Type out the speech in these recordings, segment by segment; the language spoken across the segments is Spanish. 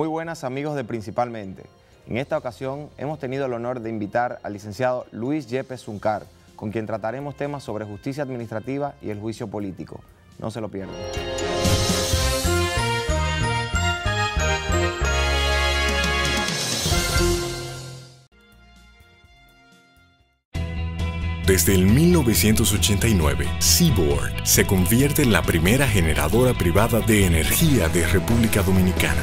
Muy buenas amigos de Principalmente. En esta ocasión hemos tenido el honor de invitar al licenciado Luis Yepes Zuncar, con quien trataremos temas sobre justicia administrativa y el juicio político. No se lo pierdan. Desde el 1989, Seaboard se convierte en la primera generadora privada de energía de República Dominicana.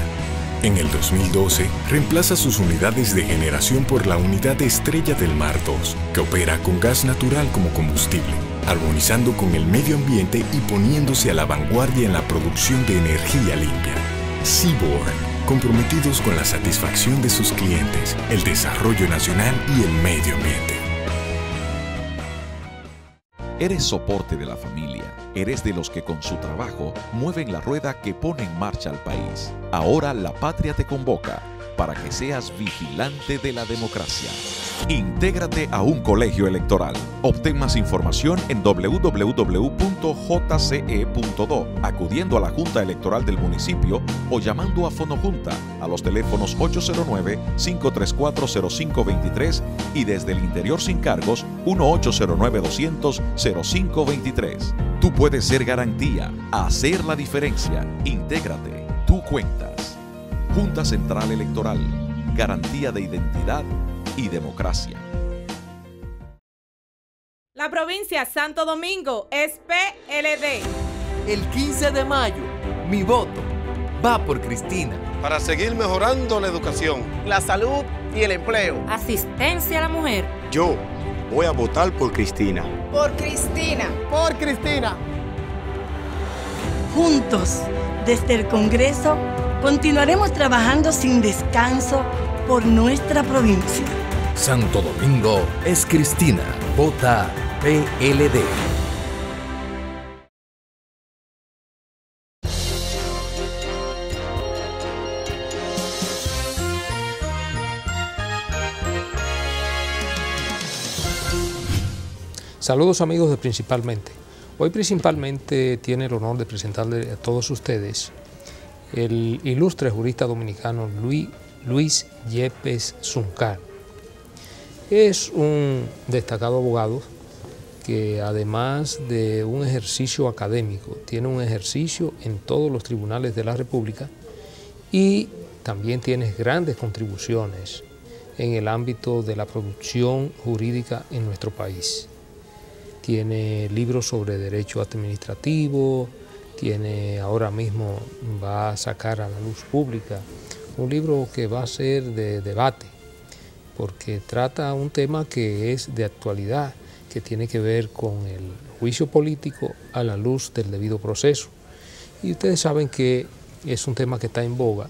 En el 2012, reemplaza sus unidades de generación por la unidad Estrella del Mar 2, que opera con gas natural como combustible, armonizando con el medio ambiente y poniéndose a la vanguardia en la producción de energía limpia. Seaboard, comprometidos con la satisfacción de sus clientes, el desarrollo nacional y el medio ambiente. Eres soporte de la familia. Eres de los que con su trabajo mueven la rueda que pone en marcha al país. Ahora la patria te convoca para que seas vigilante de la democracia. Intégrate a un colegio electoral. Obtén más información en www.jce.do, acudiendo a la Junta Electoral del municipio o llamando a Fonojunta a los teléfonos 809-534-0523 y desde el interior sin cargos 1-809-200-0523. Tú puedes ser garantía, hacer la diferencia. Intégrate, tú cuentas. Junta Central Electoral, garantía de identidad y democracia. La provincia Santo Domingo es PLD. El 15 de mayo, mi voto va por Cristina. Para seguir mejorando la educación, la salud y el empleo. Asistencia a la mujer. Yo voy a votar por Cristina. Por Cristina. Por Cristina. Juntos, desde el Congreso, continuaremos trabajando sin descanso por nuestra provincia. Santo Domingo es Cristina. Vota PLD. Saludos amigos de Principalmente. Hoy Principalmente tiene el honor de presentarle a todos ustedes el ilustre jurista dominicano Luis Yepes Zuncar. Es un destacado abogado que además de un ejercicio académico, tiene un ejercicio en todos los tribunales de la República y también tiene grandes contribuciones en el ámbito de la producción jurídica en nuestro país. Tiene libros sobre derecho administrativo, ahora mismo va a sacar a la luz pública un libro que va a ser de debate, porque trata un tema que es de actualidad, que tiene que ver con el juicio político a la luz del debido proceso. Y ustedes saben que es un tema que está en boga,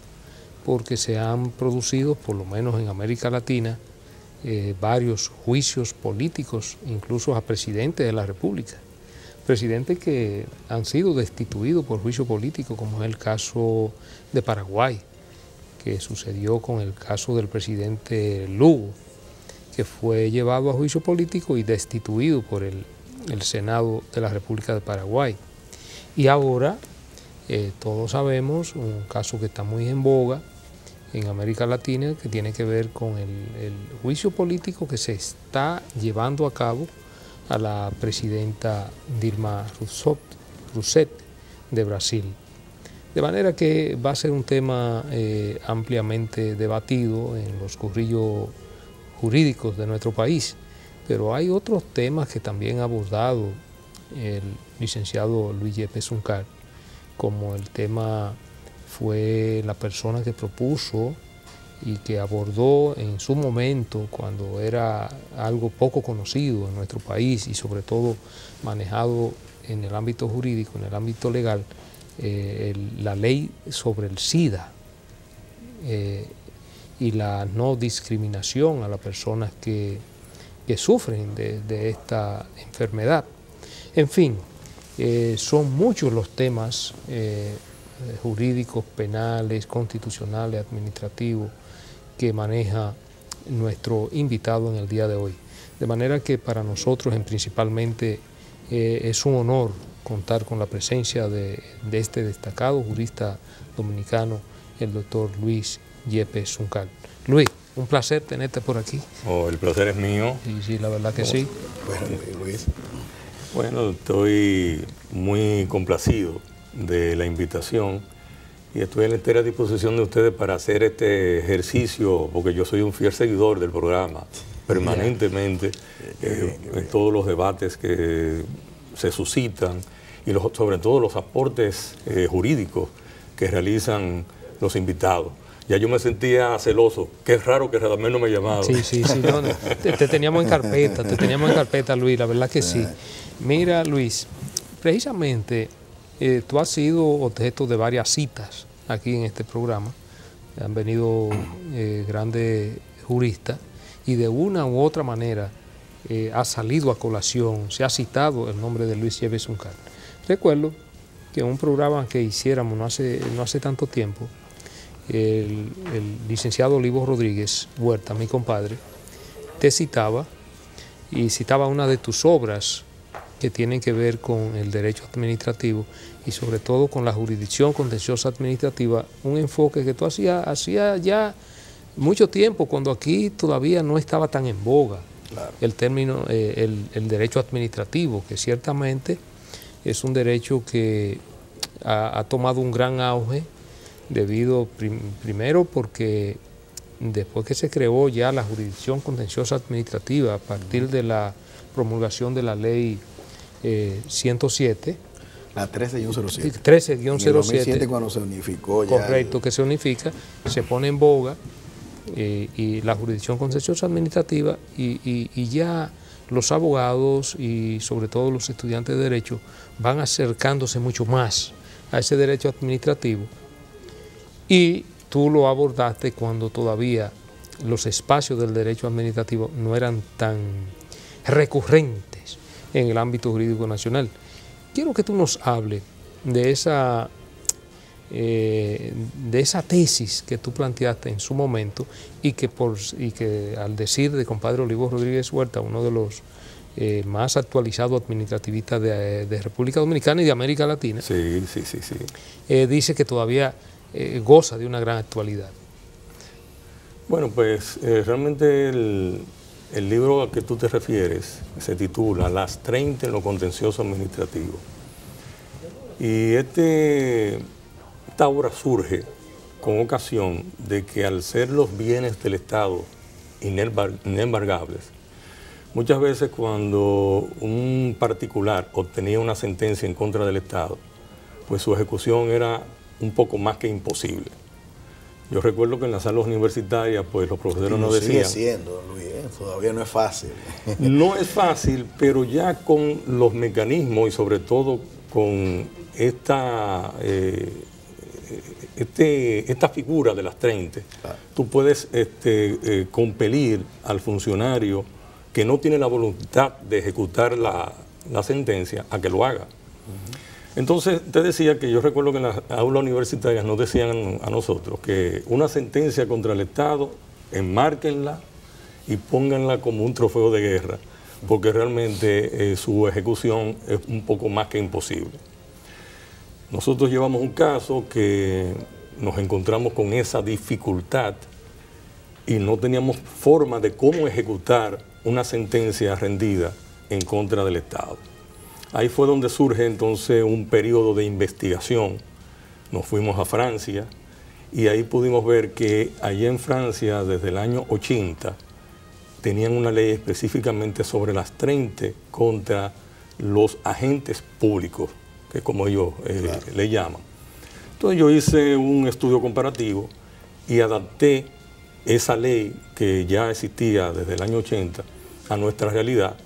porque se han producido, por lo menos en América Latina, varios juicios políticos, incluso a presidentes de la República. Presidentes que han sido destituidos por juicio político, como es el caso de Paraguay, que sucedió con el caso del presidente Lugo, que fue llevado a juicio político y destituido por el Senado de la República de Paraguay. Y ahora, todos sabemos, un caso que está muy en boga en América Latina, que tiene que ver con el juicio político que se está llevando a cabo a la presidenta Dilma Rousseff de Brasil. De manera que va a ser un tema ampliamente debatido en los corrillos jurídicos de nuestro país, pero hay otros temas que también ha abordado el licenciado Luis Yepes Zuncar, como el tema fue la persona que propuso y que abordó en su momento, cuando era algo poco conocido en nuestro país y sobre todo manejado en el ámbito jurídico, en el ámbito legal, la ley sobre el SIDA y la no discriminación a las personas que sufren de esta enfermedad. En fin, son muchos los temas jurídicos, penales, constitucionales, administrativos que maneja nuestro invitado en el día de hoy. De manera que para nosotros Principalmente es un honor contar con la presencia de este destacado jurista dominicano el doctor Luis Yepes Zuncar. Luis, un placer tenerte por aquí. El placer es mío. Sí, la verdad que sí. Bueno, Luis. Bueno, estoy muy complacido de la invitación y estoy a la entera disposición de ustedes para hacer este ejercicio, porque yo soy un fiel seguidor del programa, permanentemente, en todos los debates que se suscitan y sobre todo los aportes jurídicos que realizan los invitados. Ya yo me sentía celoso. Qué raro que Radamés no me llamaba. Sí, no, te teníamos en carpeta, Luis, la verdad que sí. Mira, Luis, precisamente tú has sido objeto de varias citas aquí en este programa. Han venido grandes juristas y de una u otra manera ha salido a colación, se ha citado el nombre de Luis Yepes Zuncar. Recuerdo que en un programa que hiciéramos no hace tanto tiempo, el licenciado Olivo Rodríguez Huerta, mi compadre, te citaba y citaba una de tus obras que tienen que ver con el derecho administrativo y sobre todo con la jurisdicción contenciosa administrativa, un enfoque que tú hacía ya mucho tiempo, cuando aquí todavía no estaba tan en boga el término, el derecho administrativo, que ciertamente es un derecho que ha tomado un gran auge debido, primero porque después que se creó ya la jurisdicción contenciosa administrativa a partir de la promulgación de la ley 107. La 13-07. 13-07. En el 2007 cuando se unificó ya. Correcto, que se unifica, se pone en boga y la jurisdicción contenciosa administrativa y ya los abogados y sobre todo los estudiantes de derecho van acercándose mucho más a ese derecho administrativo. Y tú lo abordaste cuando todavía los espacios del derecho administrativo no eran tan recurrentes en el ámbito jurídico nacional. Quiero que tú nos hables de esa tesis que tú planteaste en su momento y que al decir de compadre Olivo Rodríguez Huerta, uno de los más actualizados administrativistas de República Dominicana y de América Latina, dice que todavía goza de una gran actualidad. Bueno, pues realmente el libro al que tú te refieres se titula Las 30 en lo contencioso administrativo. Y esta obra surge con ocasión de que al ser los bienes del Estado inembargables, muchas veces cuando un particular obtenía una sentencia en contra del Estado, pues su ejecución era un poco más que imposible. Yo recuerdo que en las salas universitarias, pues los profesores nos decían... Sigue siendo, Luis, todavía no es fácil. No es fácil, pero ya con los mecanismos y sobre todo con esta figura de las 30, tú puedes compelir al funcionario que no tiene la voluntad de ejecutar la sentencia a que lo haga. Entonces, te decía que yo recuerdo que en las aulas universitarias nos decían a nosotros que una sentencia contra el Estado, enmárquenla y pónganla como un trofeo de guerra, porque realmente su ejecución es un poco más que imposible. Nosotros llevamos un caso que nos encontramos con esa dificultad y no teníamos forma de cómo ejecutar una sentencia rendida en contra del Estado. Ahí fue donde surge entonces un periodo de investigación. Nos fuimos a Francia y ahí pudimos ver que allá en Francia, desde el año 80, tenían una ley específicamente sobre las 30 contra los agentes públicos, que como ellos le llaman. Entonces yo hice un estudio comparativo y adapté esa ley que ya existía desde el año 80 a nuestra realidad,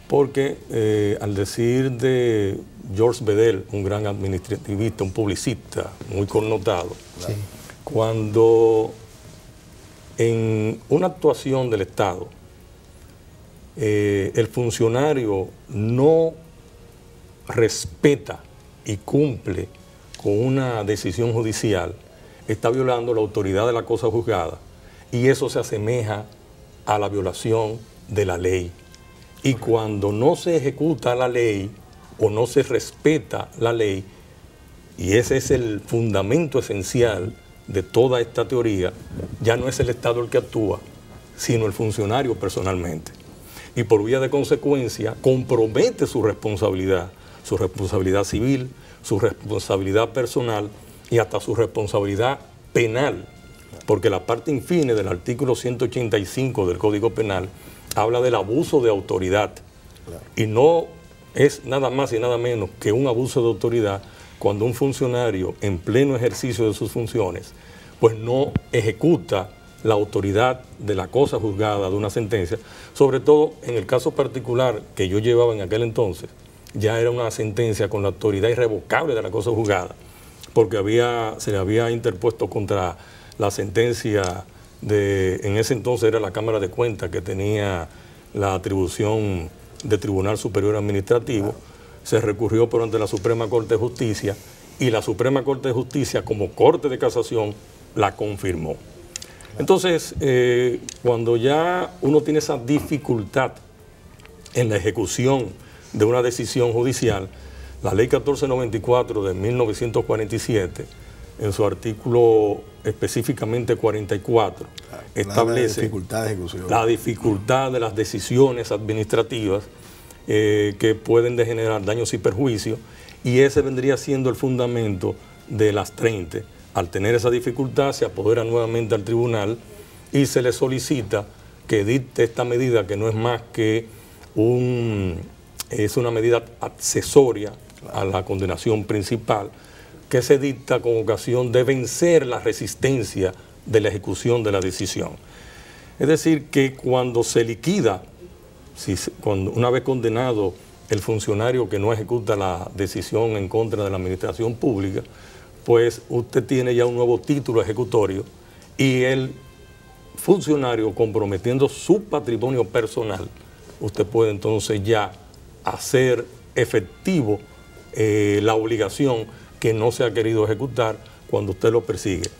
porque al decir de Georges Bedel, un gran administrativista, un publicista muy connotado, cuando en una actuación del Estado el funcionario no respeta y cumple con una decisión judicial, está violando la autoridad de la cosa juzgada y eso se asemeja a la violación de la ley. Y cuando no se ejecuta la ley o no se respeta la ley, y ese es el fundamento esencial de toda esta teoría, ya no es el Estado el que actúa, sino el funcionario personalmente. Y por vía de consecuencia compromete su responsabilidad civil, su responsabilidad personal y hasta su responsabilidad penal, porque la parte infine del artículo 185 del Código Penal habla del abuso de autoridad, y no es nada más y nada menos que un abuso de autoridad cuando un funcionario en pleno ejercicio de sus funciones pues no ejecuta la autoridad de la cosa juzgada, de una sentencia, sobre todo en el caso particular que yo llevaba en aquel entonces, ya era una sentencia con la autoridad irrevocable de la cosa juzgada, porque se le había interpuesto contra la sentencia en ese entonces era la Cámara de Cuentas, que tenía la atribución de Tribunal Superior Administrativo. Se recurrió por ante la Suprema Corte de Justicia, y la Suprema Corte de Justicia, como Corte de Casación, la confirmó. Entonces, cuando ya uno tiene esa dificultad en la ejecución de una decisión judicial, la Ley 1494 de 1947, en su artículo específicamente 44, establece la dificultad de las decisiones administrativas que pueden degenerar daños y perjuicios, y ese vendría siendo el fundamento de las 30. Al tener esa dificultad, se apodera nuevamente al tribunal y se le solicita que dicte esta medida, que no es más que es una medida accesoria a la condenación principal, que se dicta con ocasión de vencer la resistencia de la ejecución de la decisión. Es decir, que cuando se liquida, una vez condenado el funcionario que no ejecuta la decisión en contra de la administración pública, pues usted tiene ya un nuevo título ejecutorio, y el funcionario, comprometiendo su patrimonio personal, usted puede entonces ya hacer efectivo la obligación que no se ha querido ejecutar cuando usted lo persigue.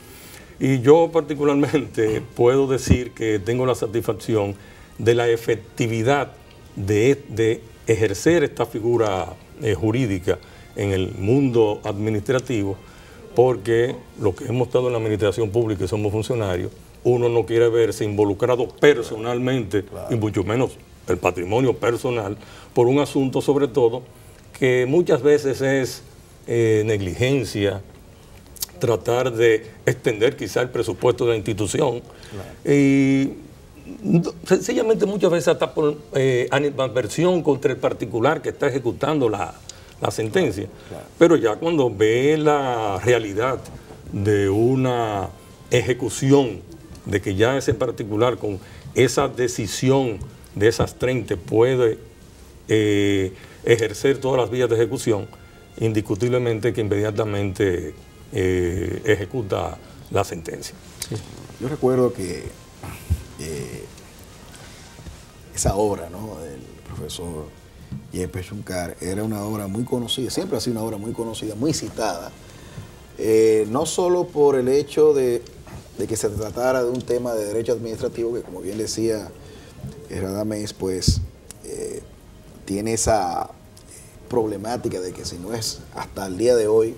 Y yo particularmente puedo decir que tengo la satisfacción de la efectividad de ejercer esta figura jurídica en el mundo administrativo, porque los que hemos estado en la administración pública y somos funcionarios, uno no quiere verse involucrado personalmente, y mucho menos el patrimonio personal, por un asunto sobre todo que muchas veces es negligencia, tratar de extender quizá el presupuesto de la institución, y sencillamente muchas veces hasta por animadversión contra el particular que está ejecutando la sentencia. Pero ya cuando ve la realidad de una ejecución, de que ya ese particular con esa decisión de esas 30 puede ejercer todas las vías de ejecución, indiscutiblemente que inmediatamente ejecuta la sentencia. Sí. Yo recuerdo que esa obra, ¿no?, del profesor Yepes Zunccar era una obra muy conocida, siempre ha sido una obra muy conocida, muy citada, no solo por el hecho de que se tratara de un tema de derecho administrativo, que como bien decía Radamés, pues tiene esa problemática de que si no es hasta el día de hoy,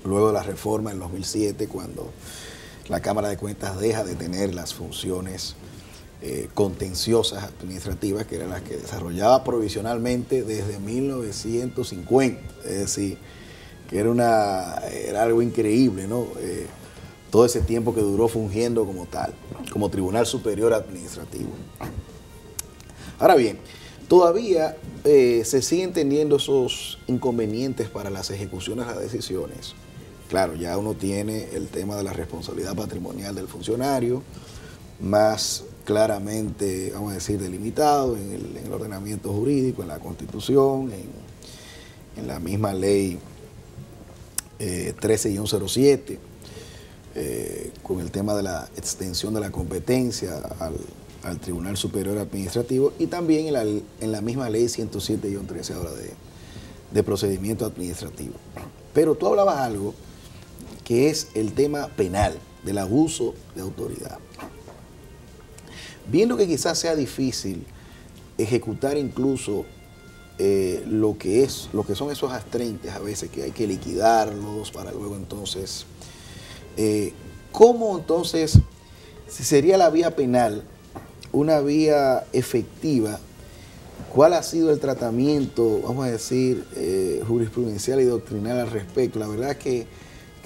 luego de la reforma en 2007, cuando la Cámara de Cuentas deja de tener las funciones contenciosas administrativas, que eran las que desarrollaba provisionalmente desde 1950, es decir, que era algo increíble, ¿no? Todo ese tiempo que duró fungiendo como tal, como Tribunal Superior Administrativo. Ahora bien, todavía se siguen teniendo esos inconvenientes para las ejecuciones de las decisiones. Claro, ya uno tiene el tema de la responsabilidad patrimonial del funcionario, más claramente, vamos a decir, delimitado en el ordenamiento jurídico, en la Constitución, en la misma ley 13-07, con el tema de la extensión de la competencia al Tribunal Superior Administrativo, y también en la misma ley 107-13 ahora de procedimiento administrativo. Pero tú hablabas algo que es el tema penal, del abuso de autoridad. Viendo que quizás sea difícil ejecutar incluso lo que son esos astrentes a veces, que hay que liquidarlos para luego entonces ¿Cómo entonces, si sería la vía penal una vía efectiva, cuál ha sido el tratamiento, vamos a decir, jurisprudencial y doctrinal al respecto? La verdad es que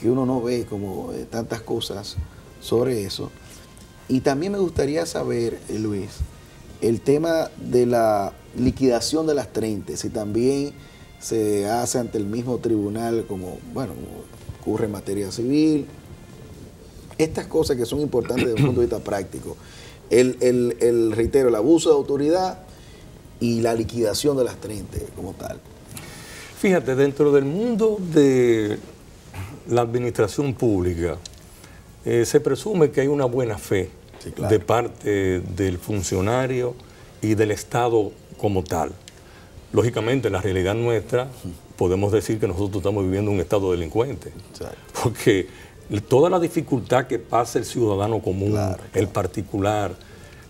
uno no ve como tantas cosas sobre eso. Y también me gustaría saber, Luis, el tema de la liquidación de las 30, si también se hace ante el mismo tribunal como, bueno, ocurre en materia civil. Estas cosas que son importantes desde un punto de vista práctico. Reitero, el abuso de autoridad y la liquidación de las 30 como tal. Fíjate, dentro del mundo de la administración pública, se presume que hay una buena fe de parte del funcionario y del Estado como tal. Lógicamente, en la realidad nuestra, podemos decir que nosotros estamos viviendo un estado delincuente. Porque toda la dificultad que pasa el ciudadano común, el particular,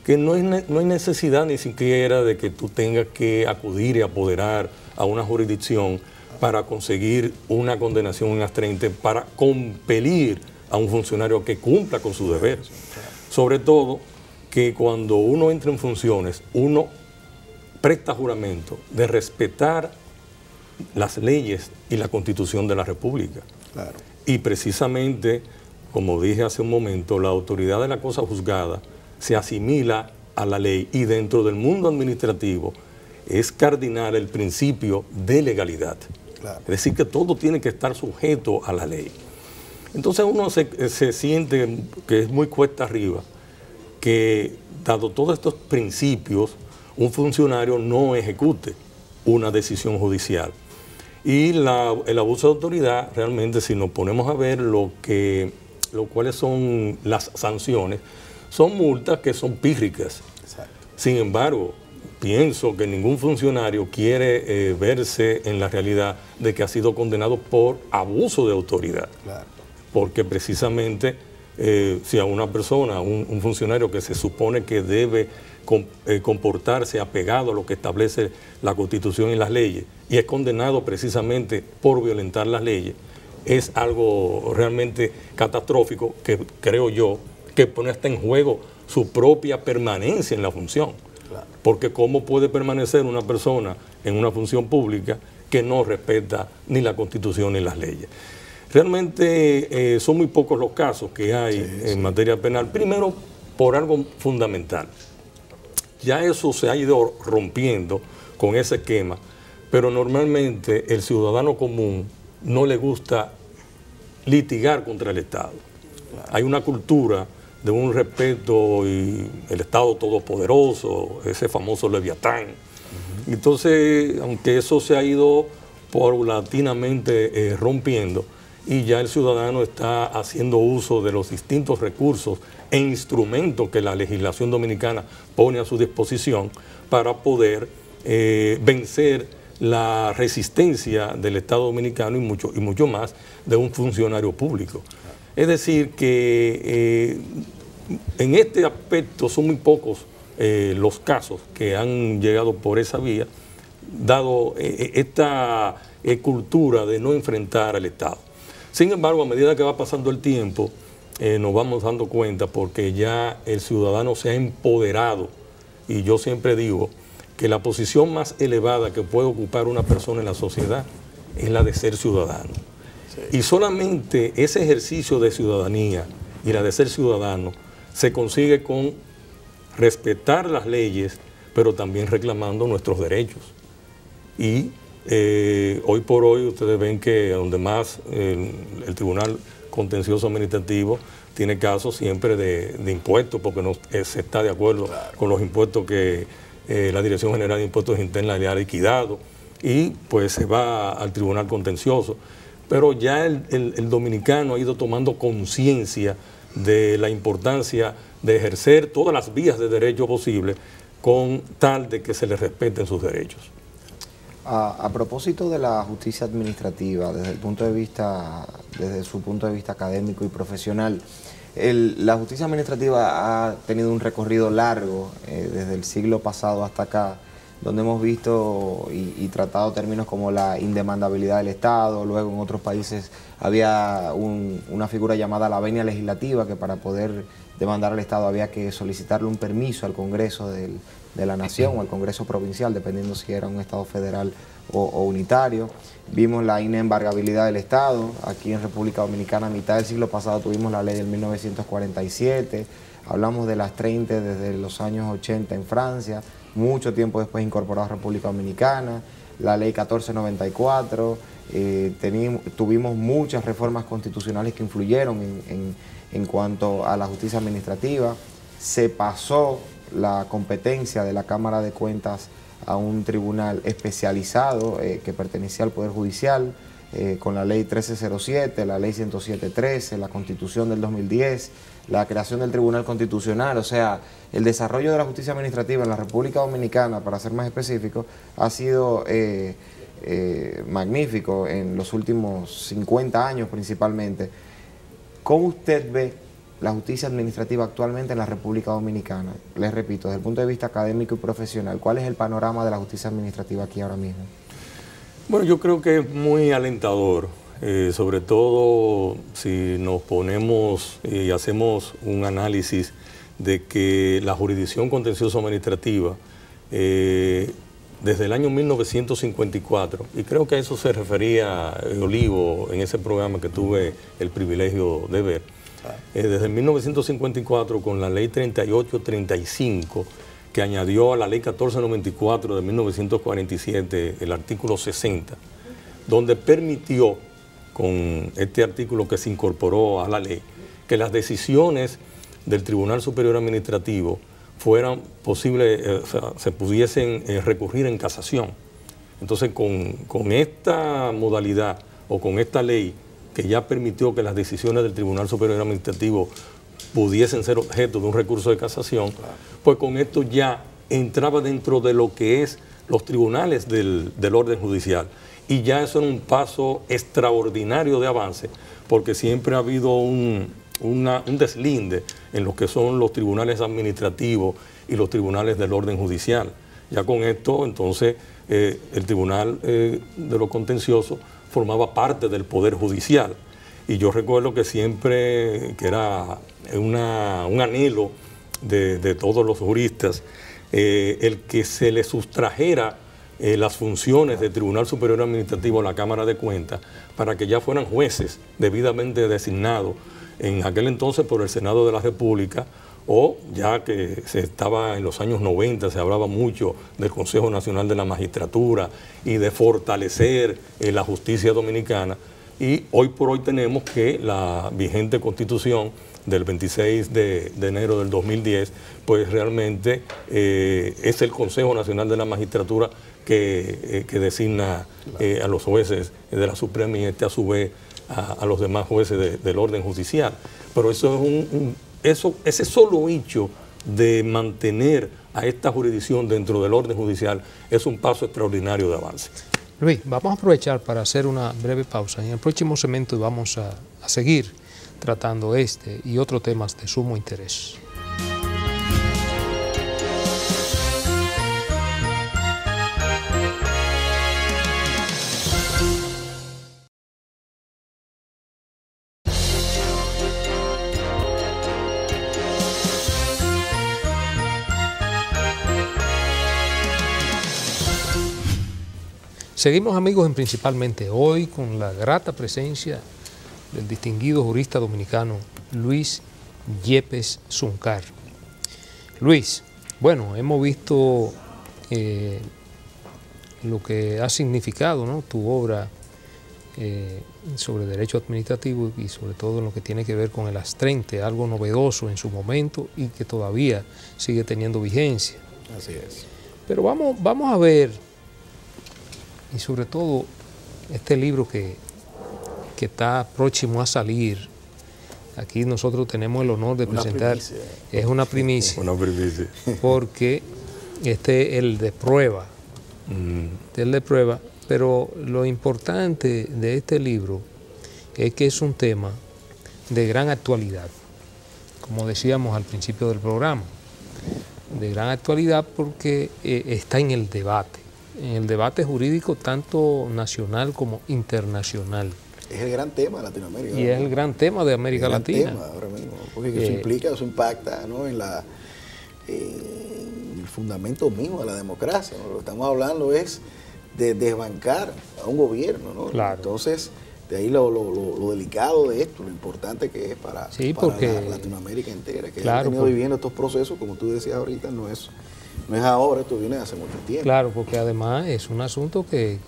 que no hay necesidad ni siquiera de que tú tengas que acudir y apoderar a una jurisdicción para conseguir una condenación en las 30, para compelir a un funcionario que cumpla con su deber. Sobre todo que cuando uno entra en funciones, uno presta juramento de respetar las leyes y la Constitución de la República. Y precisamente, como dije hace un momento, la autoridad de la cosa juzgada se asimila a la ley, y dentro del mundo administrativo es cardinal el principio de legalidad. Es decir, que todo tiene que estar sujeto a la ley. Entonces uno se siente que es muy cuesta arriba que, dado todos estos principios, un funcionario no ejecute una decisión judicial. Y el abuso de autoridad, realmente, si nos ponemos a ver cuáles son las sanciones, son multas que son pírricas. Sin embargo, pienso que ningún funcionario quiere verse en la realidad de que ha sido condenado por abuso de autoridad. Porque precisamente si a una persona, un funcionario que se supone que debe comportarse apegado a lo que establece la Constitución y las leyes, y es condenado precisamente por violentar las leyes, es algo realmente catastrófico, que creo yo que pone hasta en juego su propia permanencia en la función. Porque ¿cómo puede permanecer una persona en una función pública que no respeta ni la Constitución ni las leyes? Realmente son muy pocos los casos que hay en materia penal. Primero, por algo fundamental. Ya eso se ha ido rompiendo con ese esquema, pero normalmente el ciudadano común no le gusta litigar contra el Estado. Hay una cultura de un respeto y el Estado todopoderoso, ese famoso Leviatán. Entonces, aunque eso se ha ido paulatinamente rompiendo, y ya el ciudadano está haciendo uso de los distintos recursos e instrumentos que la legislación dominicana pone a su disposición para poder vencer la resistencia del Estado dominicano y mucho más de un funcionario público. Es decir, que en este aspecto son muy pocos los casos que han llegado por esa vía, dado esta cultura de no enfrentar al Estado. Sin embargo, a medida que va pasando el tiempo, nos vamos dando cuenta, porque ya el ciudadano se ha empoderado, y yo siempre digo que la posición más elevada que puede ocupar una persona en la sociedad es la de ser ciudadano. Y solamente ese ejercicio de ciudadanía y la de ser ciudadano se consigue con respetar las leyes, pero también reclamando nuestros derechos. Y hoy por hoy ustedes ven que donde más el Tribunal Contencioso Administrativo tiene casos siempre de impuestos, porque no se está de acuerdo con los impuestos que la Dirección General de Impuestos Internos le ha liquidado, y pues se va al Tribunal Contencioso. Pero ya el dominicano ha ido tomando conciencia de la importancia de ejercer todas las vías de derecho posibles con tal de que se les respeten sus derechos. A propósito de la justicia administrativa, desde su punto de vista académico y profesional, la justicia administrativa ha tenido un recorrido largo desde el siglo pasado hasta acá, donde hemos visto y tratado términos como la indemandabilidad del Estado. Luego en otros países había una figura llamada la venia legislativa, que para poder demandar al Estado había que solicitarle un permiso al Congreso de la Nación o al Congreso provincial, dependiendo si era un Estado federal o unitario. Vimos la inembargabilidad del Estado. Aquí en República Dominicana a mitad del siglo pasado tuvimos la ley del 1947. Hablamos de las 30 desde los años 80 en Francia, mucho tiempo después incorporado a República Dominicana, la ley 1494, tuvimos muchas reformas constitucionales que influyeron en cuanto a la justicia administrativa. Se pasó la competencia de la Cámara de Cuentas a un tribunal especializado que pertenecía al Poder Judicial, con la ley 1307, la ley 107.13, la Constitución del 2010, la creación del Tribunal Constitucional. O sea, el desarrollo de la justicia administrativa en la República Dominicana, para ser más específico, ha sido magnífico en los últimos 50 años principalmente. ¿Cómo usted ve la justicia administrativa actualmente en la República Dominicana? Les repito, desde el punto de vista académico y profesional, ¿cuál es el panorama de la justicia administrativa aquí ahora mismo? Bueno, yo creo que es muy alentador, sobre todo si nos ponemos y hacemos un análisis de que la jurisdicción contencioso administrativa desde el año 1954, y creo que a eso se refería Olivo en ese programa que tuve el privilegio de ver, desde 1954 con la ley 3835, que añadió a la ley 1494 de 1947 el artículo 60, donde permitió, con este artículo que se incorporó a la ley, que las decisiones del Tribunal Superior Administrativo fueran posibles, se pudiesen recurrir en casación. Entonces, con esta modalidad o con esta ley que ya permitió que las decisiones del Tribunal Superior Administrativo pudiesen ser objeto de un recurso de casación, pues con esto ya entraba dentro de lo que es los tribunales del orden judicial. Y ya eso era un paso extraordinario de avance, porque siempre ha habido un deslinde en lo que son los tribunales administrativos y los tribunales del orden judicial. Ya con esto, entonces, el Tribunal de lo Contencioso formaba parte del Poder Judicial. Y yo recuerdo que siempre, que era un anhelo de todos los juristas, el que se le sustrajera las funciones del Tribunal Superior Administrativo a la Cámara de Cuentas para que ya fueran jueces debidamente designados en aquel entonces por el Senado de la República, o ya que se estaba en los años 90, se hablaba mucho del Consejo Nacional de la Magistratura y de fortalecer la justicia dominicana. Y hoy por hoy tenemos que la vigente Constitución del 26 de enero del 2010, pues realmente es el Consejo Nacional de la Magistratura que designa a los jueces de la Suprema y a su vez a los demás jueces del orden judicial. Pero eso es ese solo hecho de mantener a esta jurisdicción dentro del orden judicial es un paso extraordinario de avance. Luis, vamos a aprovechar para hacer una breve pausa. En el próximo segmento vamos a seguir tratando este y otros temas de sumo interés. Seguimos, amigos, en Principalmente hoy con la grata presencia del distinguido jurista dominicano Luis Yepes Zuncar. Luis, bueno, hemos visto lo que ha significado, ¿no?, tu obra sobre derecho administrativo y sobre todo en lo que tiene que ver con el astrente, algo novedoso en su momento y que todavía sigue teniendo vigencia. Así es. Pero vamos a ver, y sobre todo este libro que está próximo a salir. Aquí nosotros tenemos el honor de presentar, es una primicia, porque este es el de prueba, pero lo importante de este libro es que es un tema de gran actualidad, como decíamos al principio del programa. de gran actualidad porque está en el debate jurídico tanto nacional como internacional. Es el gran tema de Latinoamérica. Y es el gran tema de América Latina. Tema ahora mismo, porque eso implica, eso impacta, ¿no?, en el fundamento mismo de la democracia, ¿no? Lo que estamos hablando es de desbancar a un gobierno, ¿no? Claro. Entonces, de ahí lo delicado de esto, lo importante que es para la Latinoamérica entera, que ha venido viviendo estos procesos, como tú decías ahorita, no es ahora, esto viene hace mucho tiempo. Claro, porque además es un asunto que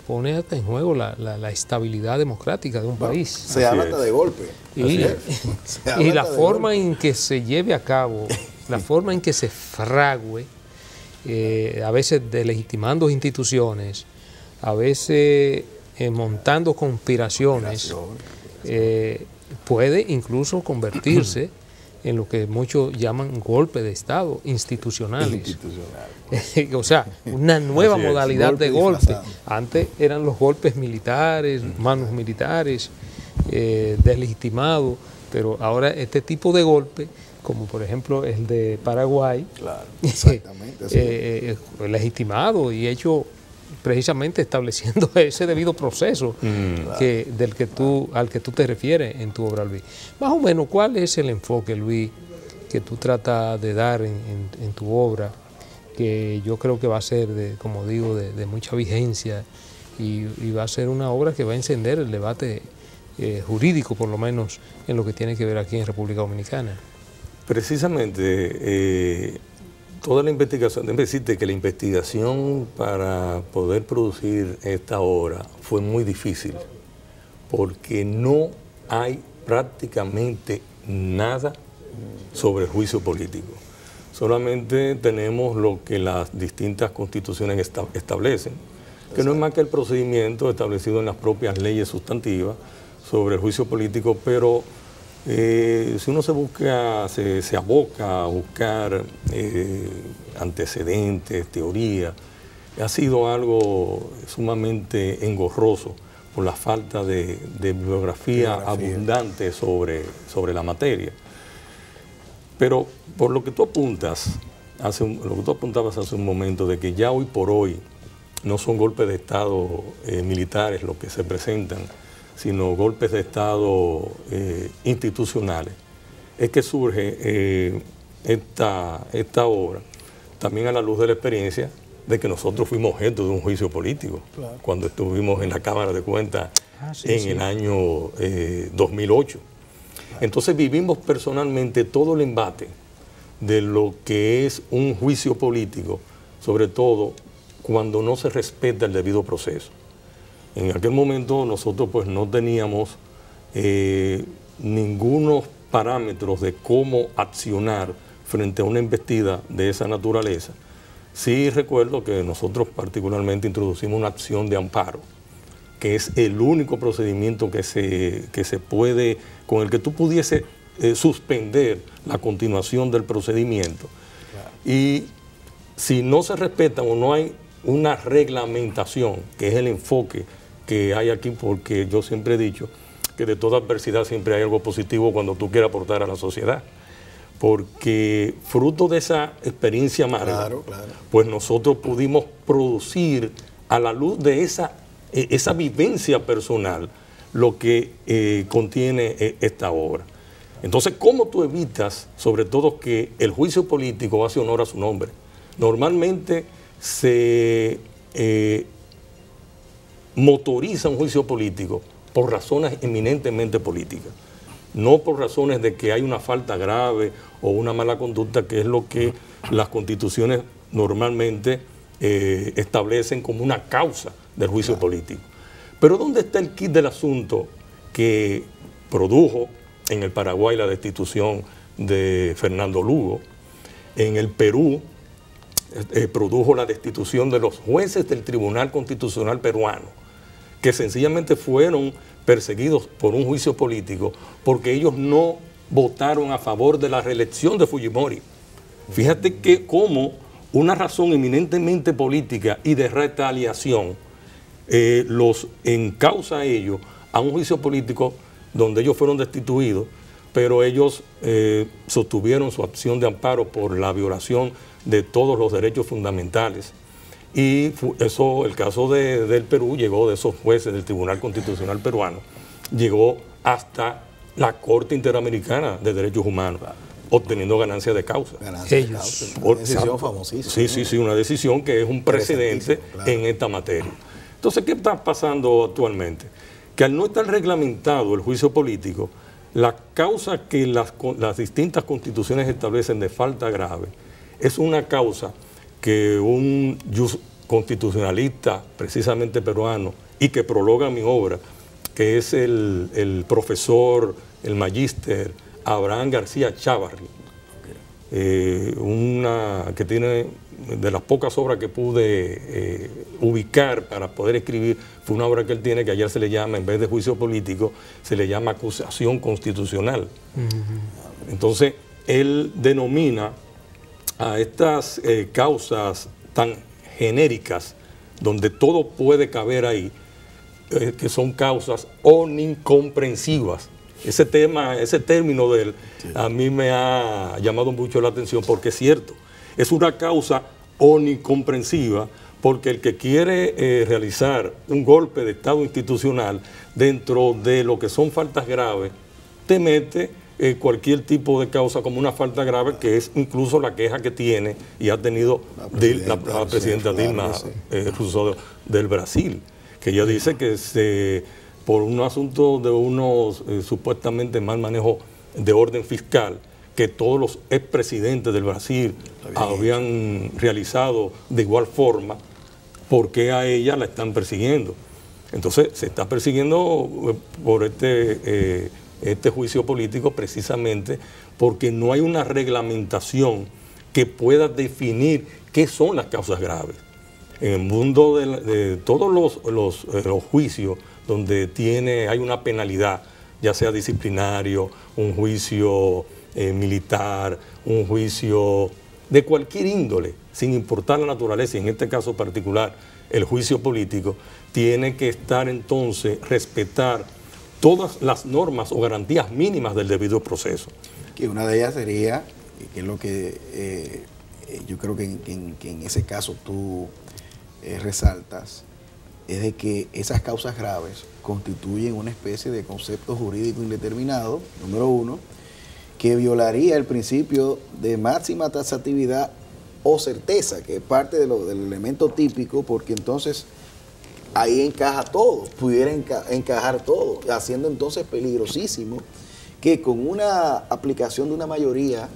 pone hasta en juego la estabilidad democrática de un país. Se habla hasta de golpe. Y la forma en que se lleve a cabo, la forma en que se frague, a veces delegitimando instituciones, a veces montando conspiraciones, puede incluso convertirse en lo que muchos llaman golpes de Estado institucionales. O sea, una nueva modalidad de golpe. Antes eran los golpes militares, manos militares, deslegitimados, pero ahora este tipo de golpe, como por ejemplo el de Paraguay, legitimado y hecho precisamente estableciendo ese debido proceso al que tú te refieres en tu obra, Luis. Más o menos, ¿cuál es el enfoque, Luis, que tú tratas de dar en tu obra, que yo creo que va a ser, como digo, de mucha vigencia y va a ser una obra que va a encender el debate jurídico, por lo menos en lo que tiene que ver aquí en República Dominicana? Precisamente, toda la investigación, déjame decirte que la investigación para poder producir esta obra fue muy difícil, porque no hay prácticamente nada sobre el juicio político. Solamente tenemos lo que las distintas constituciones establecen, que no es más que el procedimiento establecido en las propias leyes sustantivas sobre el juicio político, pero si uno se aboca a buscar antecedentes, teoría, ha sido algo sumamente engorroso por la falta de bibliografía abundante sobre la materia. Pero por lo que tú apuntabas hace un momento, de que ya hoy por hoy no son golpes de Estado militares los que se presentan, sino golpes de Estado institucionales, es que surge esta obra, también a la luz de la experiencia de que nosotros fuimos objeto de un juicio político, cuando estuvimos en la Cámara de Cuentas el año 2008. Entonces vivimos personalmente todo el embate de lo que es un juicio político, sobre todo cuando no se respeta el debido proceso. En aquel momento nosotros pues no teníamos ningunos parámetros de cómo accionar frente a una embestida de esa naturaleza. Sí recuerdo que nosotros particularmente introducimos una acción de amparo, que es el único procedimiento que se puede, con el que tú pudiese suspender la continuación del procedimiento. Y si no se respetan o no hay una reglamentación, que es el enfoque que hay aquí, porque yo siempre he dicho que de toda adversidad siempre hay algo positivo cuando tú quieres aportar a la sociedad, porque fruto de esa experiencia amarga, pues nosotros pudimos producir a la luz de esa vivencia personal lo que contiene esta obra. Entonces, ¿cómo tú evitas, sobre todo, que el juicio político hace honor a su nombre? Normalmente se motoriza un juicio político por razones eminentemente políticas, no por razones de que hay una falta grave o una mala conducta, que es lo que las constituciones normalmente establecen como una causa del juicio político. Pero ¿dónde está el quid del asunto que produjo en el Paraguay la destitución de Fernando Lugo? En el Perú produjo la destitución de los jueces del Tribunal Constitucional peruano, que sencillamente fueron perseguidos por un juicio político porque ellos no votaron a favor de la reelección de Fujimori. Fíjate que como una razón eminentemente política y de retaliación los encausa a ellos a un juicio político donde ellos fueron destituidos pero ellos sostuvieron su acción de amparo por la violación de todos los derechos fundamentales. Y el caso del Perú llegó, de esos jueces del Tribunal Constitucional peruano, llegó hasta la Corte Interamericana de Derechos Humanos, obteniendo ganancia de causa. Una decisión famosísima. Sí, una decisión que es un precedente en esta materia. Entonces, ¿qué está pasando actualmente? Que al no estar reglamentado el juicio político, la causa que las distintas constituciones establecen de falta grave es una causa que un constitucionalista, precisamente peruano, y que prologa mi obra, que es el profesor, el magíster Abraham García Chávarri, que tiene de las pocas obras que pude ubicar para poder escribir, fue una obra que él tiene que ayer se le llama, en vez de juicio político, se le llama acusación constitucional. Entonces, él denomina a estas causas tan genéricas, donde todo puede caber ahí, que son causas omnicomprensivas. Ese término de él, a mí me ha llamado mucho la atención porque es cierto. Es una causa omnicomprensiva porque el que quiere realizar un golpe de Estado institucional dentro de lo que son faltas graves, te mete cualquier tipo de causa como una falta grave, que es incluso la queja que tiene y ha tenido la presidenta Dilma Rousseff del Brasil, que ella dice que por un asunto de unos supuestamente mal manejo de orden fiscal, que todos los expresidentes del Brasil habían realizado de igual forma, ¿por qué a ella la están persiguiendo? Entonces se está persiguiendo por este juicio político precisamente porque no hay una reglamentación que pueda definir qué son las causas graves. En el mundo de todos los juicios donde hay una penalidad, ya sea disciplinario, un juicio militar, un juicio de cualquier índole, sin importar la naturaleza, y en este caso particular, el juicio político, tiene que estar entonces, respetar todas las normas o garantías mínimas del debido proceso. Que una de ellas sería, que es lo que yo creo que en ese caso tú resaltas, es de que esas causas graves constituyen una especie de concepto jurídico indeterminado, número uno, que violaría el principio de máxima taxatividad o certeza, que es parte del elemento típico, porque entonces ahí encaja todo, pudiera encajar todo, haciendo entonces peligrosísimo que con una aplicación de una mayoría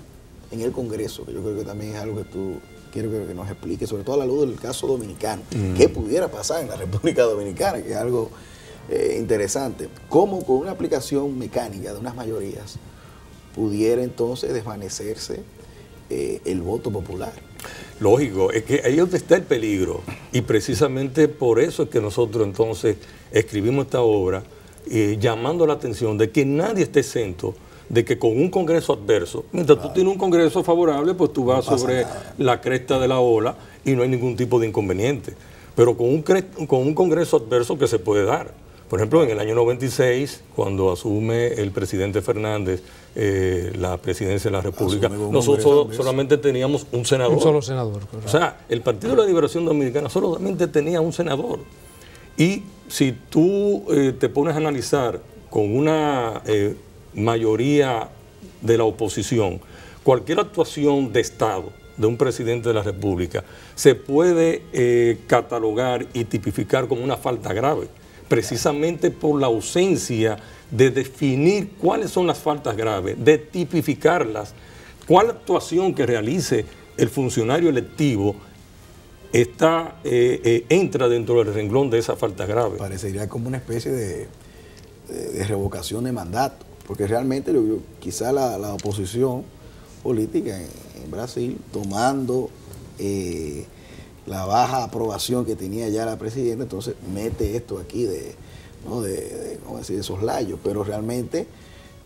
en el Congreso, que yo creo que también es algo que tú quiero que nos explique, sobre todo a la luz del caso dominicano, qué pudiera pasar en la República Dominicana, que es algo interesante, cómo con una aplicación mecánica de unas mayorías pudiera entonces desvanecerse el voto popular. Lógico, es que ahí es donde está el peligro, y precisamente por eso es que nosotros entonces escribimos esta obra llamando la atención de que nadie esté exento de que con un Congreso adverso, mientras tú tienes un Congreso favorable, pues tú vas sobre la cresta de la ola y no hay ningún tipo de inconveniente, pero con un Congreso adverso que se puede dar. Por ejemplo, en el año 96, cuando asume el presidente Fernández la presidencia de la República, nosotros solamente teníamos un senador. Un solo senador. Correcto. O sea, el Partido de la Liberación Dominicana solamente tenía un senador. Y si tú te pones a analizar con una mayoría de la oposición, cualquier actuación de Estado de un presidente de la República se puede catalogar y tipificar como una falta grave, precisamente por la ausencia de definir cuáles son las faltas graves, de tipificarlas, cuál actuación que realice el funcionario electivo entra dentro del renglón de esa falta grave. Parecería como una especie de revocación de mandato, porque realmente quizá la oposición política en Brasil, tomando la baja aprobación que tenía ya la presidenta, entonces mete esto aquí ¿cómo decir?, de soslayos, pero realmente,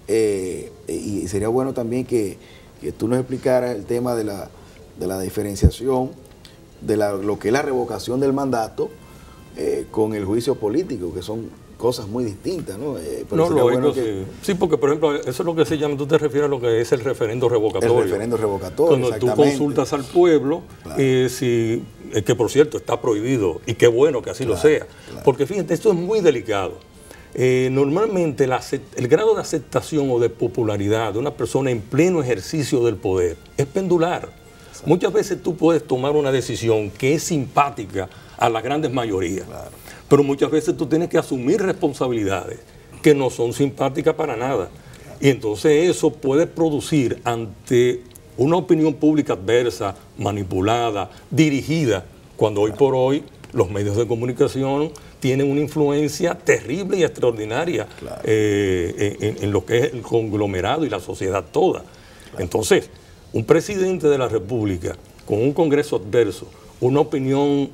y sería bueno también que tú nos explicaras el tema de la diferenciación de lo que es la revocación del mandato con el juicio político, que son cosas muy distintas, ¿no? No, lógico, sí, porque por ejemplo, eso es lo que se llama, tú te refieres a lo que es el referendo revocatorio. El referendo revocatorio, cuando tú consultas al pueblo, que por cierto está prohibido, y qué bueno que así lo sea, porque fíjate, esto es muy delicado. Normalmente el grado de aceptación o de popularidad de una persona en pleno ejercicio del poder es pendular. Exacto. Muchas veces tú puedes tomar una decisión que es simpática a las grandes mayorías, pero muchas veces tú tienes que asumir responsabilidades que no son simpáticas para nada. Y entonces eso puede producir ante una opinión pública adversa, manipulada, dirigida, cuando hoy por hoy los medios de comunicación tienen una influencia terrible y extraordinaria en lo que es el conglomerado y la sociedad toda. Entonces, un presidente de la República con un Congreso adverso, una opinión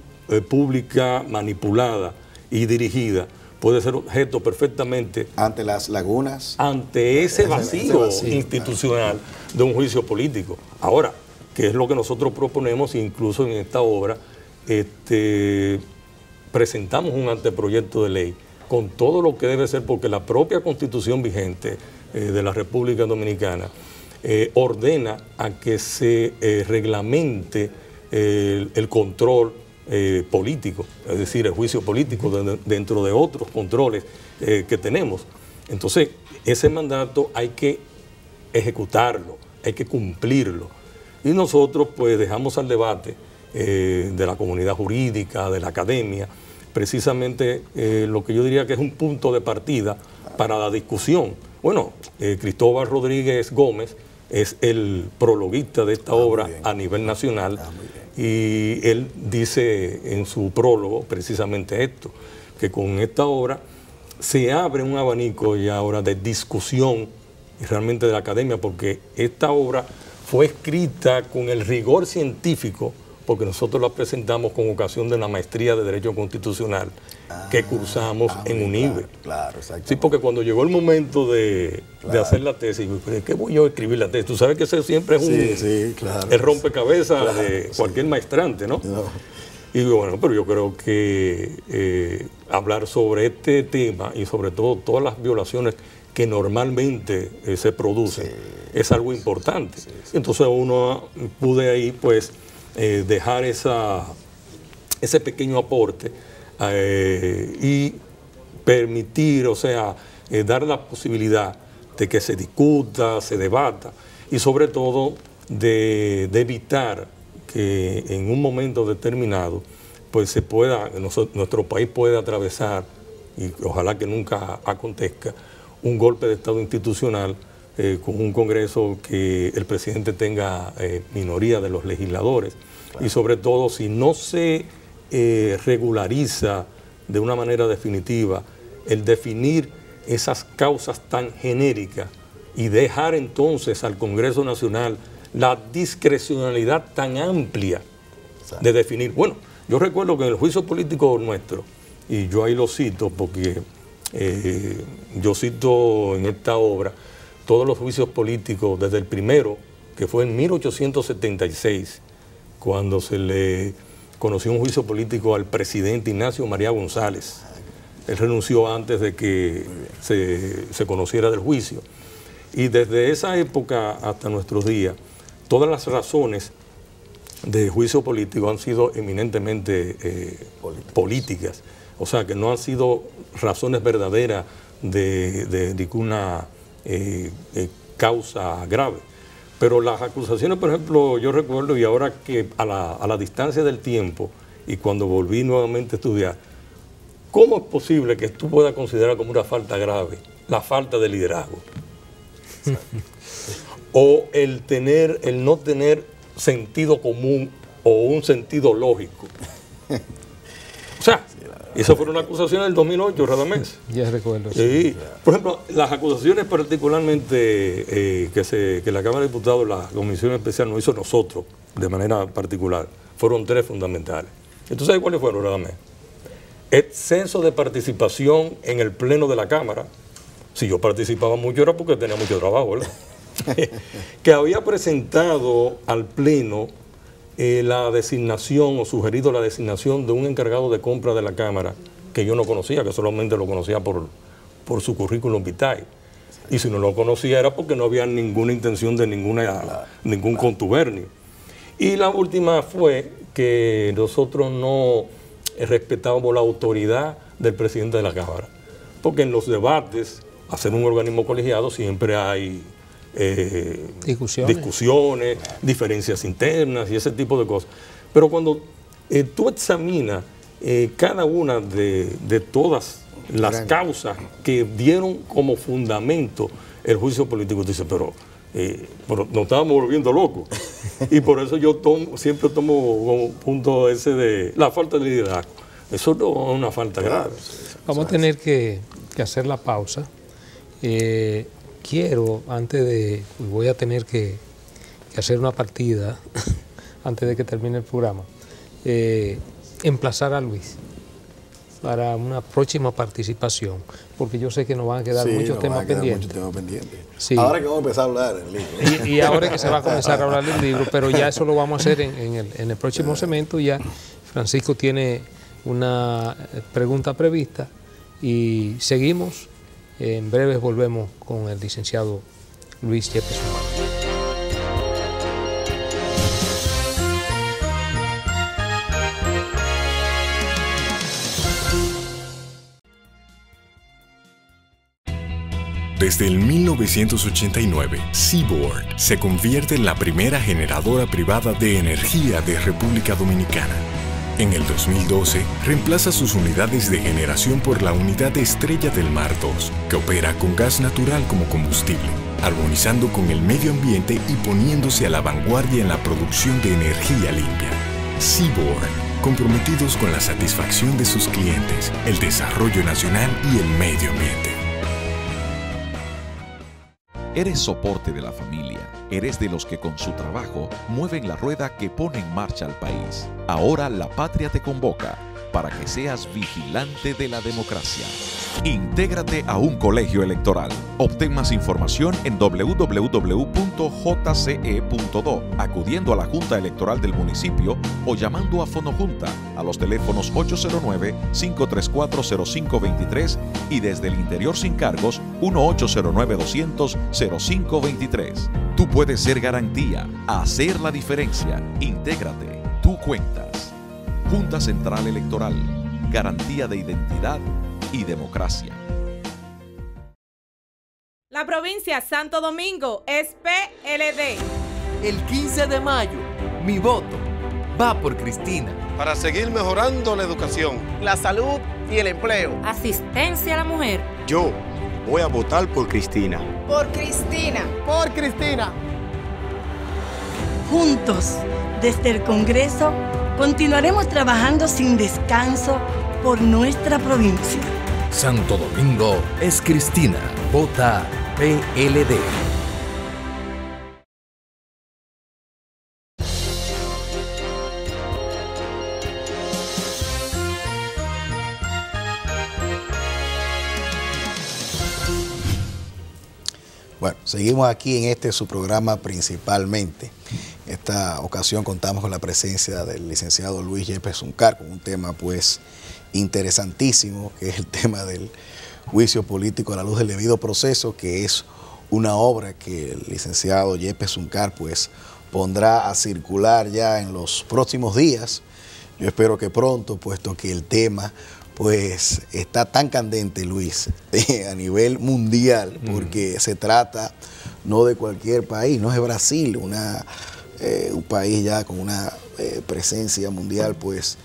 pública manipulada y dirigida, puede ser objeto perfectamente ante las lagunas, ante ese vacío institucional de un juicio político. Ahora, ¿qué es lo que nosotros proponemos? Incluso en esta obra presentamos un anteproyecto de ley con todo lo que debe ser, porque la propia Constitución vigente de la República Dominicana ordena a que se reglamente el control político, es decir, el juicio político dentro de otros controles que tenemos. Entonces, ese mandato hay que ejecutarlo, hay que cumplirlo. Y nosotros pues dejamos al debate de la comunidad jurídica, de la academia, precisamente lo que yo diría que es un punto de partida para la discusión. Bueno, Cristóbal Rodríguez Gómez es el prologuista de esta obra a nivel nacional, y él dice en su prólogo precisamente esto, que con esta obra se abre un abanico ya ahora de discusión realmente de la academia, porque esta obra fue escrita con el rigor científico, porque nosotros la presentamos con ocasión de la maestría de Derecho Constitucional que cursamos en UNIBE. Claro, exacto. Sí, porque cuando llegó el momento de hacer la tesis, ¿qué voy yo a escribir la tesis? Tú sabes que ese siempre es el rompecabezas de cualquier maestrante, ¿no? Y bueno, pero yo creo que hablar sobre este tema y sobre todo todas las violaciones que normalmente se producen es algo importante. Entonces uno pude ahí pues dejar ese pequeño aporte y permitir, o sea, dar la posibilidad de que se discuta, se debata y sobre todo de evitar que en un momento determinado pues nuestro país pueda atravesar, y ojalá que nunca acontezca, un golpe de Estado institucional con un Congreso que el presidente tenga minoría de los legisladores. Y sobre todo, si no se regulariza de una manera definitiva el definir esas causas tan genéricas y dejar entonces al Congreso Nacional la discrecionalidad tan amplia de definir. Bueno, yo recuerdo que en el juicio político nuestro, y yo ahí lo cito porque yo cito en esta obra todos los juicios políticos, desde el primero, que fue en 1876, cuando se le conoció un juicio político al presidente Ignacio María González. Él renunció antes de que se conociera del juicio. Y desde esa época hasta nuestros días, todas las razones de juicio político han sido eminentemente políticas. O sea, que no han sido razones verdaderas de ninguna causa grave. Pero las acusaciones, por ejemplo, yo recuerdo, y ahora que a la distancia del tiempo, y cuando volví nuevamente a estudiar, ¿cómo es posible que tú puedas considerar como una falta grave la falta de liderazgo? O el no tener sentido común o un sentido lógico. O sea, esa fue una acusación del 2008, Radamés. Ya recuerdo. Sí. Por ejemplo, las acusaciones particularmente que la Cámara de Diputados, la Comisión Especial nos hizo nosotros, de manera particular, fueron tres fundamentales. ¿Tú sabes cuáles fueron, Radamés? Exceso de participación en el pleno de la Cámara. Si yo participaba mucho era porque tenía mucho trabajo, ¿verdad? Que había presentado al pleno la designación o sugerido la designación de un encargado de compra de la Cámara que yo no conocía, que solamente lo conocía por su currículum vitae. Y si no lo conocía era porque no había ninguna intención de ningún contubernio. Y la última fue que nosotros no respetábamos la autoridad del presidente de la Cámara. Porque en los debates, hacer un organismo colegiado, siempre hay discusiones, diferencias internas y ese tipo de cosas. Pero cuando tú examinas cada una de todas las causas que dieron como fundamento el juicio político, tú dices, pero nos estábamos volviendo locos. Y por eso yo siempre tomo como punto ese de la falta de liderazgo. Eso no es una falta grave. Vamos a tener que hacer la pausa. Quiero, voy a tener que hacer una partida antes de que termine el programa, emplazar a Luis para una próxima participación, porque yo sé que nos van a quedar muchos temas pendientes. Sí. Ahora que vamos a empezar a hablar del libro. Y ahora que se va a comenzar a hablar del libro, pero ya eso lo vamos a hacer en el próximo segmento. Ya Francisco tiene una pregunta prevista y seguimos. En breves volvemos con el licenciado Luis Yepes Zunccar. Desde el 1989, Seaboard se convierte en la primera generadora privada de energía de República Dominicana. En el 2012, reemplaza sus unidades de generación por la unidad Estrella del Mar 2, que opera con gas natural como combustible, armonizando con el medio ambiente y poniéndose a la vanguardia en la producción de energía limpia. Seaboard, comprometidos con la satisfacción de sus clientes, el desarrollo nacional y el medio ambiente. Eres soporte de la familia. Eres de los que con su trabajo mueven la rueda que pone en marcha al país. Ahora la patria te convoca para que seas vigilante de la democracia. Intégrate a un colegio electoral. Obtén más información en www.jce.do, acudiendo a la Junta Electoral del municipio o llamando a Fonojunta a los teléfonos 809-534-0523 y desde el interior sin cargos 1-809-200-0523. Tú puedes ser garantía, hacer la diferencia. Intégrate. Tú cuentas. Junta Central Electoral. Garantía de identidad y democracia. La provincia Santo Domingo es PLD. El 15 de mayo, mi voto va por Cristina. Para seguir mejorando la educación, la salud y el empleo. Asistencia a la mujer. Yo voy a votar por Cristina. Por Cristina. Por Cristina. Juntos, desde el Congreso, continuaremos trabajando sin descanso por nuestra provincia. Santo Domingo es Cristina. Vota PLD. Bueno, seguimos aquí en su programa principalmente. Esta ocasión contamos con la presencia del licenciado Luis Yepes Zunccar con un tema pues interesantísimo, que es el tema del juicio político a la luz del debido proceso, que es una obra que el licenciado Yepes Zunccar pues pondrá a circular ya en los próximos días. Yo espero que pronto, puesto que el tema pues está tan candente, Luis, a nivel mundial, porque se trata no de cualquier país, no es Brasil, un país ya con una presencia mundial pues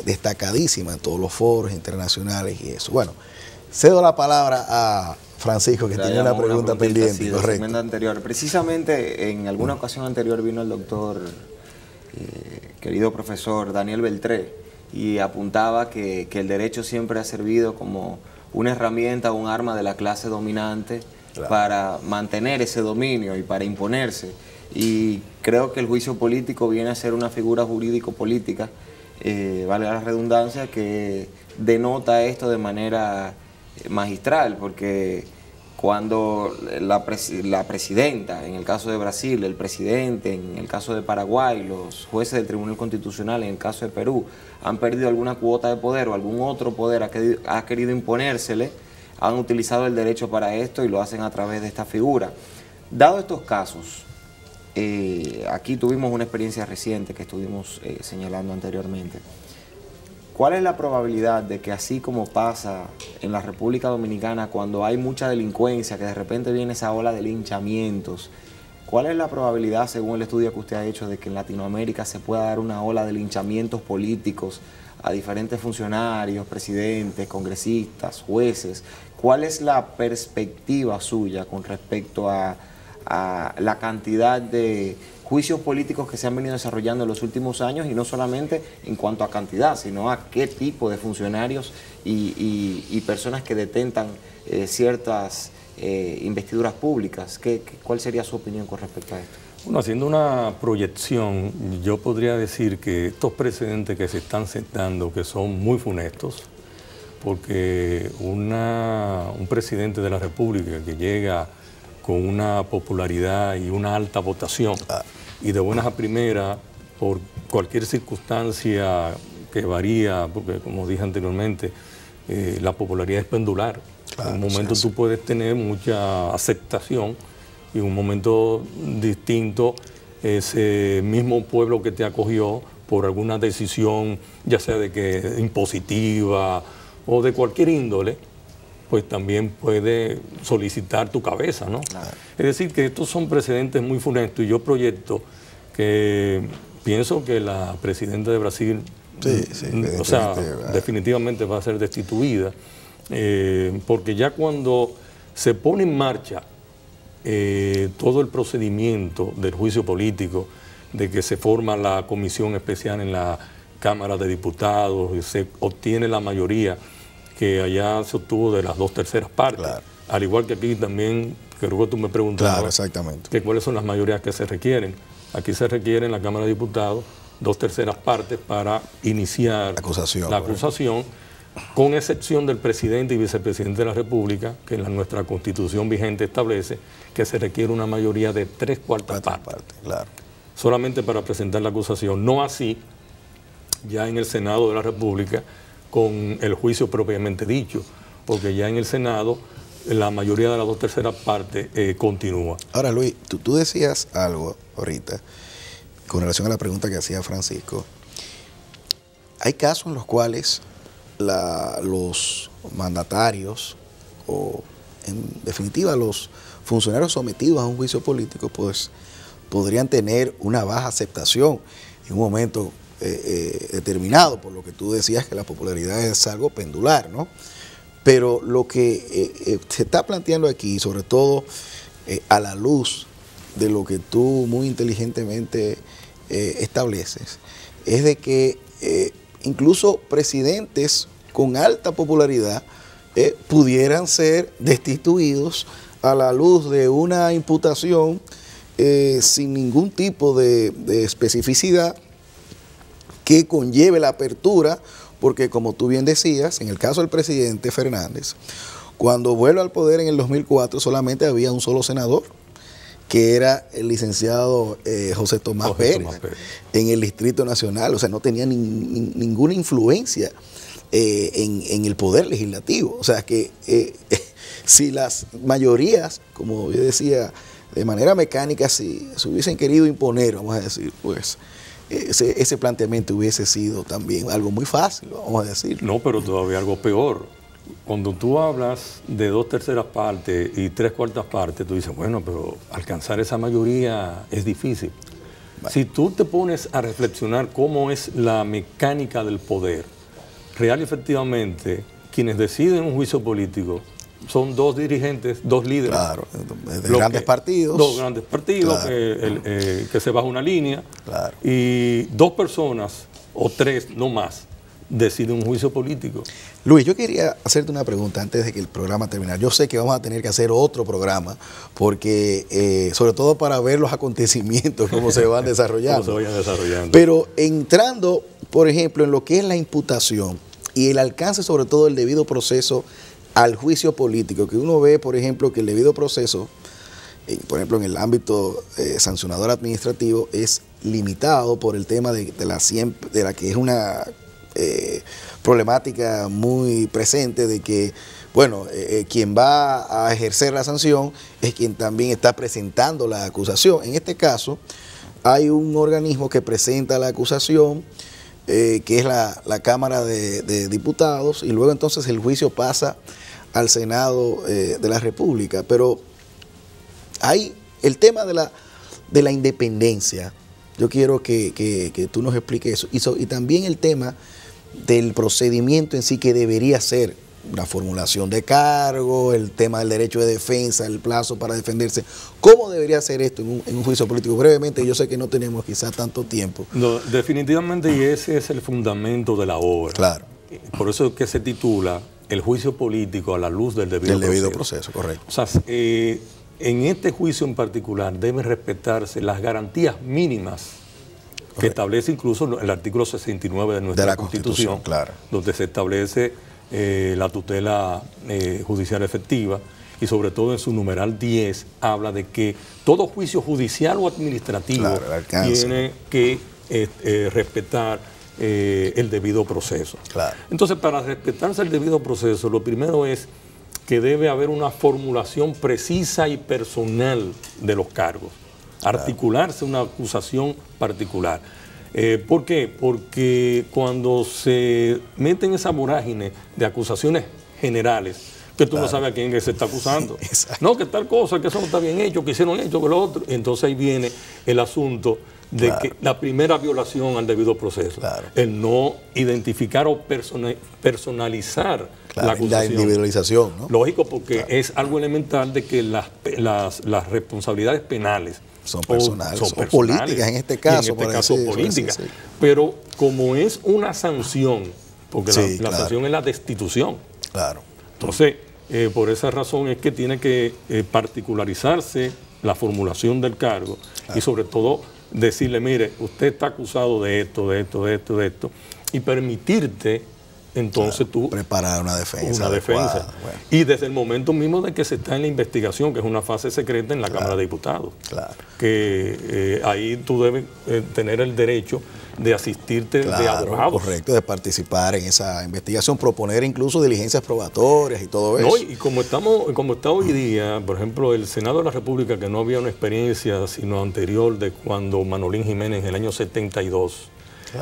destacadísima en todos los foros internacionales y eso. Bueno, cedo la palabra a Francisco, que tiene una pregunta pendiente. Sí, correcto. Anterior. Precisamente en alguna ocasión anterior vino el doctor, querido profesor Daniel Beltré, y apuntaba que el derecho siempre ha servido como una herramienta, un arma de la clase dominante, claro, para mantener ese dominio y para imponerse. Y creo que el juicio político viene a ser una figura jurídico-política, vale la redundancia, que denota esto de manera magistral, porque cuando la presidenta, en el caso de Brasil, el presidente, en el caso de Paraguay, los jueces del Tribunal Constitucional, en el caso de Perú, han perdido alguna cuota de poder o algún otro poder ha querido imponérsele, han utilizado el derecho para esto y lo hacen a través de esta figura. Dado estos casos, aquí tuvimos una experiencia reciente que estuvimos señalando anteriormente. ¿Cuál es la probabilidad de que, así como pasa en la República Dominicana cuando hay mucha delincuencia, que de repente viene esa ola de linchamientos, cuál es la probabilidad, según el estudio que usted ha hecho, de que en Latinoamérica se pueda dar una ola de linchamientos políticos a diferentes funcionarios, presidentes, congresistas, jueces? ¿Cuál es la perspectiva suya con respecto a la cantidad de juicios políticos que se han venido desarrollando en los últimos años, y no solamente en cuanto a cantidad, sino a qué tipo de funcionarios y personas que detentan ciertas investiduras públicas? ¿Cuál sería su opinión con respecto a esto? Bueno, haciendo una proyección, yo podría decir que estos precedentes que se están sentando, que son muy funestos, porque un presidente de la República que llega con una popularidad y una alta votación, y de buenas a primeras, por cualquier circunstancia que varía, porque como dije anteriormente, la popularidad es pendular. En un momento tú puedes tener mucha aceptación y en un momento distinto ese mismo pueblo que te acogió por alguna decisión, ya sea de que impositiva o de cualquier índole, pues también puede solicitar tu cabeza, ¿no? Claro. Es decir, que estos son precedentes muy funestos, y yo proyecto que pienso que la presidenta de Brasil, definitivamente va a ser destituida, porque ya cuando se pone en marcha todo el procedimiento del juicio político, de que se forma la comisión especial en la Cámara de Diputados y se obtiene la mayoría que allá se obtuvo de las 2/3 partes. Claro. Al igual que aquí también, creo que tú me preguntabas que cuáles son las mayorías que se requieren. Aquí se requiere en la Cámara de Diputados 2/3 partes para iniciar la acusación, con excepción del presidente y vicepresidente de la República, que en nuestra Constitución vigente establece que se requiere una mayoría de 3/4 partes. Claro. Solamente para presentar la acusación. No así ya en el Senado de la República, con el juicio propiamente dicho, porque ya en el Senado la mayoría de las 2/3 partes continúa. Ahora, Luis, tú decías algo ahorita con relación a la pregunta que hacía Francisco. Hay casos en los cuales los mandatarios, o en definitiva los funcionarios sometidos a un juicio político, pues podrían tener una baja aceptación en un momento determinado, por lo que tú decías que la popularidad es algo pendular, ¿no? Pero lo que se está planteando aquí, sobre todo a la luz de lo que tú muy inteligentemente estableces, es de que incluso presidentes con alta popularidad pudieran ser destituidos a la luz de una imputación sin ningún tipo de especificidad que conlleve la apertura, porque como tú bien decías, en el caso del presidente Fernández, cuando vuelve al poder en el 2004 solamente había un solo senador, que era el licenciado José Tomás Pérez, en el Distrito Nacional. O sea, no tenía ninguna influencia en el poder legislativo. O sea, que si las mayorías, como yo decía, de manera mecánica, si se hubiesen querido imponer, vamos a decir, pues ese planteamiento hubiese sido también algo muy fácil, vamos a decir. No, pero todavía algo peor. Cuando tú hablas de 2/3 partes y 3/4 partes, tú dices, bueno, pero alcanzar esa mayoría es difícil. Vale. Si tú te pones a reflexionar cómo es la mecánica del poder, real y efectivamente, quienes deciden un juicio político son dos dirigentes, dos líderes. Claro, de grandes partidos. Dos grandes partidos, claro, que se baja una línea. Claro. Y dos personas, o tres, no más, deciden un juicio político. Luis, yo quería hacerte una pregunta antes de que el programa termine. Yo sé que vamos a tener que hacer otro programa, porque sobre todo para ver los acontecimientos, cómo se van desarrollando. Cómo se vayan desarrollando. Pero entrando, por ejemplo, en lo que es la imputación y el alcance, sobre todo, del debido proceso al juicio político, que uno ve, por ejemplo, que el debido proceso, por ejemplo, en el ámbito sancionador administrativo, es limitado por el tema de la que es una problemática muy presente de que, bueno, quien va a ejercer la sanción es quien también está presentando la acusación. En este caso, hay un organismo que presenta la acusación, que es la Cámara de Diputados, y luego entonces el juicio pasa al Senado de la República. Pero hay el tema de la independencia. Yo quiero que tú nos expliques eso. Y también el tema del procedimiento en sí, que debería ser una formulación de cargo, el tema del derecho de defensa, el plazo para defenderse. ¿Cómo debería ser esto en un juicio político? Brevemente, yo sé que no tenemos quizás tanto tiempo. No, definitivamente, y ese es el fundamento de la obra. Claro. Por eso es que se titula El juicio político a la luz del debido proceso. Correcto. O sea, en este juicio en particular deben respetarse las garantías mínimas que establece incluso el artículo 69 de nuestra Constitución, claro, donde se establece la tutela judicial efectiva, y sobre todo en su numeral 10 habla de que todo juicio judicial o administrativo tiene que respetar el debido proceso. Claro. Entonces, para respetarse el debido proceso, lo primero es que debe haber una formulación precisa y personal de los cargos, articularse una acusación particular. ¿Por qué? Porque cuando se mete en esa vorágine de acusaciones generales, que tú no sabes a quién se está acusando. No, que tal cosa, que eso no está bien hecho, que hicieron esto, que lo otro. Entonces ahí viene el asunto de que la primera violación al debido proceso, el no identificar o personalizar la acusación. La individualización, ¿no? Lógico, porque es algo elemental de que las responsabilidades penales son personales, o políticas en este caso. En este caso políticas. Pero como es una sanción, porque la sanción es la destitución. Claro. Entonces, por esa razón es que tiene que particularizarse la formulación del cargo y sobre todo decirle, mire, usted está acusado de esto, de esto, de esto, de esto, y permitirte entonces tú preparar una defensa. Bueno. Y desde el momento mismo de que se está en la investigación, que es una fase secreta en la Cámara de Diputados, que ahí tú debes tener el derecho de asistirte de abogados. Correcto, de participar en esa investigación, proponer incluso diligencias probatorias y todo eso. No, y como está hoy día, por ejemplo, el Senado de la República, que no había una experiencia sino anterior de cuando Manolín Jiménez en el año 72,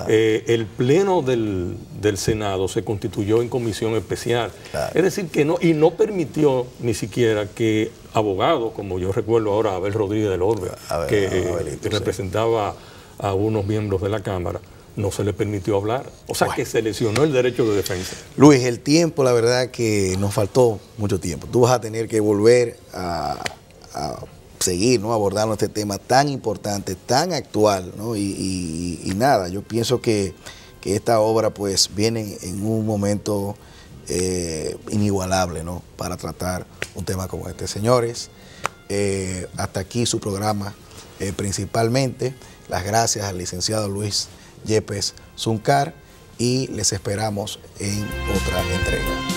el pleno del Senado se constituyó en comisión especial. Es decir, que no permitió ni siquiera que abogados, como yo recuerdo ahora a Abel Rodríguez del Orbe, que representaba a unos miembros de la Cámara, no se le permitió hablar. O sea, que se lesionó el derecho de defensa. Luis, el tiempo, la verdad que nos faltó mucho tiempo. Tú vas a tener que volver a seguir, ¿no?, abordando este tema tan importante, tan actual, ¿no? Y nada, yo pienso que esta obra pues viene en un momento inigualable, ¿no?, para tratar un tema como este. Señores, hasta aquí su programa principalmente. Las gracias al licenciado Luis Yepes Zuncar y les esperamos en otra entrega.